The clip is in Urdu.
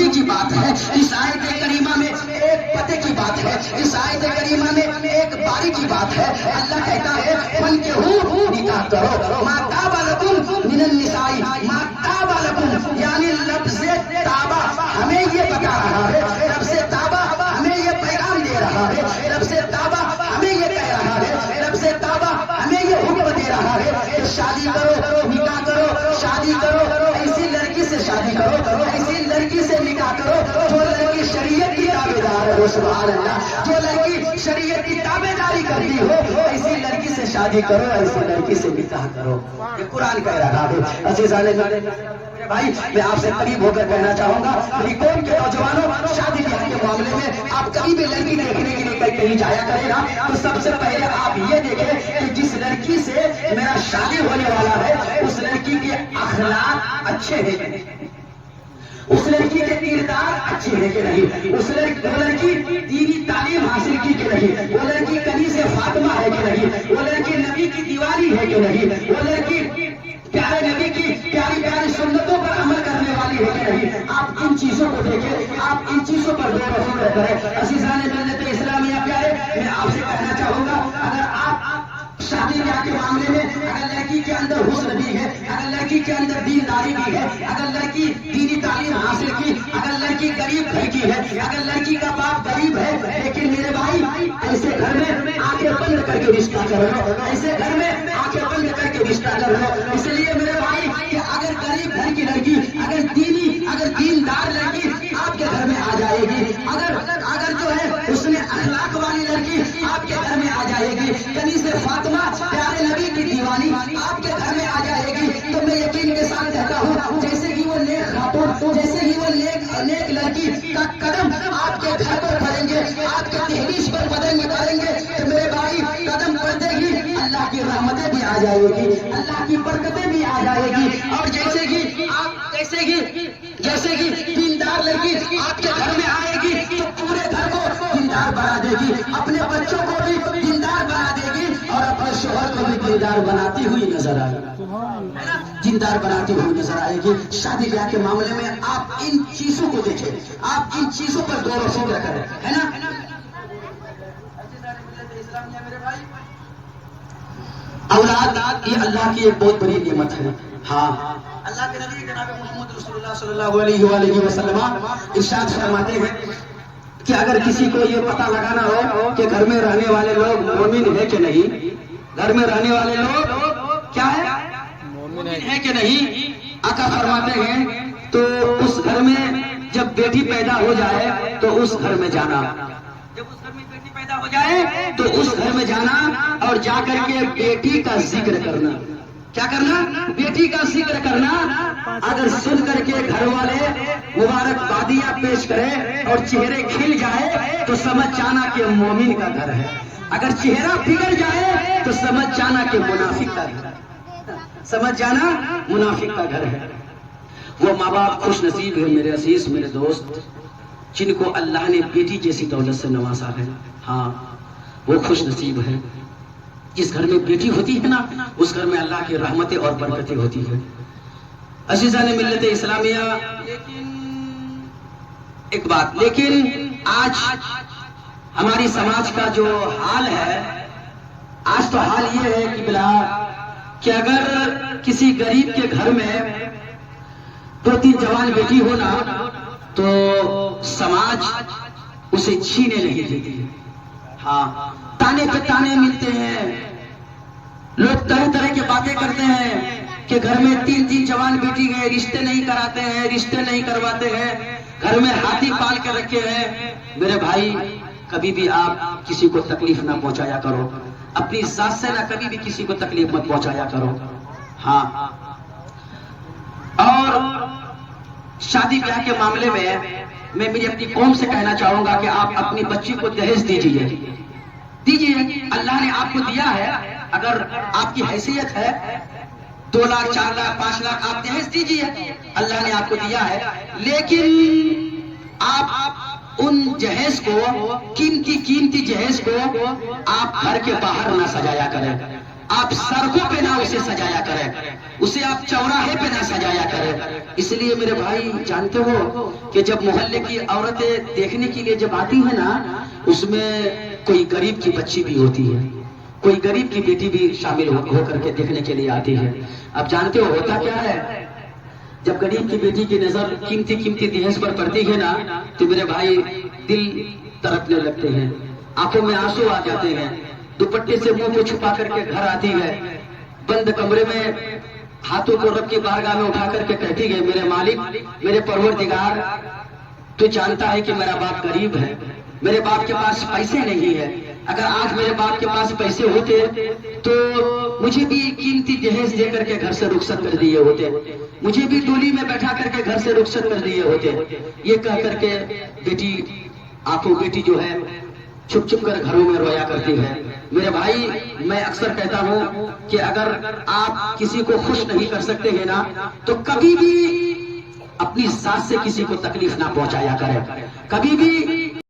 نوکری کی بات ہے، اس آیت کریمہ میں ایک پتے کی بات ہے، اس آیت کریمہ میں ایک باری کی بات ہے۔ اللہ کہتا ہے فَانكِحُوا، نکاح کرو، مَا طَابَ لَكُم مِنَ النِّسَاءِ، مَا طَابَ لَكُم، یعنی لفظ طابہ ہمیں یہ بتا رہا ہے، لفظ طابہ ہمیں یہ پیغام دے رہا ہے، لفظ طابہ ہمیں یہ کہہ رہا ہے، لفظ طابہ ہمیں یہ حکم دے رہا ہے کہ شادی کرو، نکاح کرو، شادی کرو، ایسی لڑکی سے شادی کرو، ایسی لڑکی سے نکاح کرو جو لڑکی شریعت کی تابع دار ہو، سبحان اللہ، جو لڑکی شریعت کی تابع داری کرتی ہو، ایسی لڑکی سے شادی کرو، ایسی لڑکی سے نکاح کرو، یہ قرآن کہہ رہا ہے۔ عزیزان بھائی، میں آپ سے قریب ہو کر کہنا چاہوں گا، قوم کے نوجوانوں، شادی بیاہ کے معاملے میں آپ کبھی بھی لڑکی دیکھنے کے لیے کہیں جایا کرے نا، تو سب سے پہلے آپ یہ دیکھیں کہ جس لڑکی سے میرا شادی ہونے والا ہے اس لڑکی کے اخلاق اچھے ہیں، اس لڑکی کے کردار اچھے ہیں کہ نہیں، وہ لڑکی دینی تعلیم حاصل کی کہ نہیں، وہ لڑکی کنیز فاطمہ ہے کہ نہیں، وہ لڑکی نبی کی دیوانی ہے کہ نہیں، وہ لڑکی پیارے نبی کی پیاری پیاری سنتوں پر عمل کرنے والی ہے کہ نہیں۔ آپ ان چیزوں کو دیکھیں، آپ ان چیزوں پر غور و فکر کریں۔ عزیزان ملت اسلامیہ پیارے، میں آپ سے کہنا چاہوں گا، اگر آپ شادی بیاہ کے معاملے میں اگر لڑکی کے اندر حسن بھی ہے، اگر لڑکی کے اندر دینداری بھی ہے، اگر لڑکی دینی تعلیم حاصل کی، اگر لڑکی غریب گھر کی ہے، اگر لڑکی کا باپ غریب ہے، لیکن میرے بھائی ایسے گھر میں آنکھیں بند کر کے رشتہ کرو، ایسے گھر میں آنکھیں بند کر کے رشتہ کرو۔ اس لیے میرے بھائی کہ اگر غریب گھر کی لڑکی، اگر دیندار لڑکی آپ کے گھر میں آ جائے گی، اگر جو ہے اس نے اخلاق والی لڑکی آپ کے گھر میں آ جائے گی، کنیز فاطمہ پیارے نبی کی دیوانی آپ کے گھر میں آ جائے گی، تو میں یقین کے ساتھ کہتا ہوں جیسے ہی وہ نیک خاتون، جیسے ہی وہ نیک لڑکی کا قدم آپ کے گھر پر پڑیں گے، آپ کے دہلیز پر قدم پڑیں گے، تو میرے بھائی قدم پڑتے ہی اللہ کی رحمتیں بھی آ جائے گی، اللہ کی برکتیں بھی آ جائے گی، اور جیسے کہ دیندار لڑکی آپ کے گھر میں آئے گی تو پورے گھر کو دیندار بنا دے گی، اپنے بچوں کو بھی دیندار بنا دے گی، اور اپنے شوہر کو بھی دیندار بناتی ہوئی نظر آئے گی، دیندار بناتی ہوئی نظر آئے گی۔ شادی بیاہ کے معاملے میں آپ ان چیزوں کو دیکھیں، آپ ان چیزوں پر غور و فکر کریں، ہے نا۔ اولاد یہ اللہ کی ایک بہت بڑی نعمت ہے۔ ہاں، اللہ کے نبی جناب محمد رسول اللہ صلی اللہ علیہ وآلہ وسلم ارشاد فرماتے ہیں کہ اگر کسی کو یہ پتہ لگانا ہو کہ گھر میں رہنے والے لوگ مومن ہے کہ نہیں، گھر میں رہنے والے لوگ کیا ہے، مومن ہے کہ نہیں، آقا فرماتے ہیں تو اس گھر میں جب بیٹی پیدا ہو جائے تو اس گھر میں جانا، جب اس گھر میں بیٹی پیدا ہو جائے تو اس گھر میں جانا اور جا کر کے بیٹی کا ذکر کرنا، کیا کرنا، بیٹی کا ذکر کرنا۔ اگر سن کر کے گھر والے مبارکبادیاں پیش کریں اور چہرے کھل جائے تو سمجھ جانا کہ مومن کا گھر ہے، اگر چہرہ بگڑ جائے تو سمجھ جانا کہ منافق کا گھر ہے، سمجھ جانا منافق کا گھر ہے۔ وہ ماں باپ خوش نصیب ہے میرے عزیز، میرے دوست، جن کو اللہ نے بیٹی جیسی دولت سے نوازا ہے۔ ہاں، وہ خوش نصیب ہے۔ جس گھر میں بیٹی ہوتی ہے نا، اس گھر میں اللہ کی رحمتیں اور برکتیں ہوتی ہیں۔ عزیزان ملت اسلامیہ، ایک بات، لیکن آج ہماری سماج کا جو حال ہے، آج تو حال یہ ہے کہ بلا کہ اگر کسی غریب کے گھر میں 2-3 جوان بیٹی ہو نا تو سماج اسے چھینے نہیں دیتی ہے۔ ہاں، تانے پہ تانے ملتے ہیں، لوگ طرح طرح کی باتیں کرتے ہیں کہ گھر میں 3 جوان بیٹی ہیں، رشتے نہیں کراتے ہیں، رشتے نہیں کرواتے ہیں، گھر میں ہاتھی پال کے رکھے ہیں۔ میرے بھائی، کبھی بھی آپ کسی کو تکلیف نہ پہنچایا کرو، اپنی ذات سے نہ کبھی بھی کسی کو تکلیف مت پہنچایا کرو۔ ہاں، اور شادی بیاہ کے معاملے میں میں میری اپنی قوم سے کہنا چاہوں گا کہ آپ اپنی بچی کو دہیج دیجیے، اللہ نے آپ کو دیا ہے، اگر آپ کی حیثیت ہے 2 لاکھ 4 لاکھ 5 لاکھ آپ دہیج دیجیے، اللہ نے آپ کو دیا ہے، لیکن آپ ان جہیز کو، قیمتی جہیز کو آپ گھر کے باہر نہ سجایا کریں۔ آپ سڑکوں پہ نہ اسے سجایا کریں، اسے آپ چوراہے پہ نہ سجایا کریں۔ اس لیے میرے بھائی جانتے ہو کہ جب محلے کی عورتیں دیکھنے کے لیے جب آتی ہیں نا، اس میں کوئی غریب کی بچی بھی ہوتی ہے، کوئی غریب کی بیٹی بھی شامل ہو کر کے دیکھنے کے لیے آتی ہے۔ اب جانتے ہو ہوتا کیا ہے، جب غریب کی بیٹی کی نظر قیمتی دہیز پر پڑتی ہے نا، تو میرے بھائی دل تڑپنے لگتے ہیں، آنکھوں میں آنسو آ جاتے ہیں، دوپٹے سے منہ کو چھپا کر کے گھر آتی ہے، بند کمرے میں ہاتھوں کو رب کی بارگاہ میں اٹھا کر کے کہتی ہے، میرے مالک، میرے پروردگار، تو جانتا ہے کہ میرا باپ غریب ہے، میرے باپ کے پاس پیسے نہیں ہے، اگر آج میرے باپ کے پاس پیسے ہوتے تو مجھے بھی قیمتی جہیز دے کر کے گھر سے رخصت کر دیے ہوتے، مجھے بھی ڈولی میں بیٹھا کر کے گھر سے رخصت کر دیے ہوتے۔ یہ کہہ کر کے بیٹی جو ہے چھپ چھپ کر گھروں میں رویا کرتی ہے۔ میرے بھائی میں اکثر کہتا ہوں کہ اگر آپ کسی کو خوش نہیں کر سکتے ہیں نا، تو کبھی بھی اپنی ذات سے کسی کو تکلیف نہ پہنچایا کریں، کبھی بھی